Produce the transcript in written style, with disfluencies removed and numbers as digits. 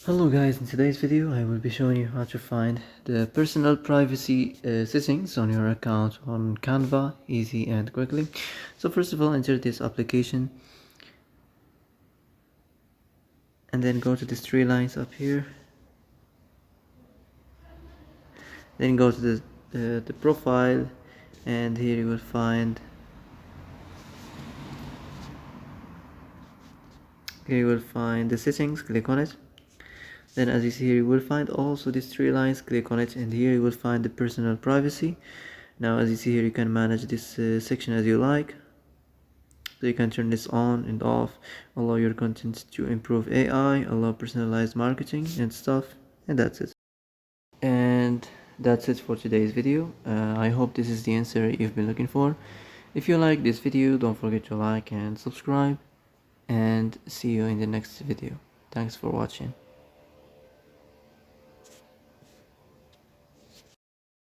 Hello guys, in today's video I will be showing you how to find the personal privacy settings on your account on Canva, easy and quickly. So first of all, enter this application and then go to these three lines up here. Then go to the profile, and here you will find the settings. Click on it. Then as you see here, you will find also these three lines. Click on it, and here you will find the personal privacy. Now as you see here, you can manage this section as you like. So you can turn this on and off, allow your content to improve AI, allow personalized marketing and stuff, and that's it. And that's it for today's video. I hope this is the answer you've been looking for. If you like this video, don't forget to like and subscribe, and see you in the next video. Thanks for watching.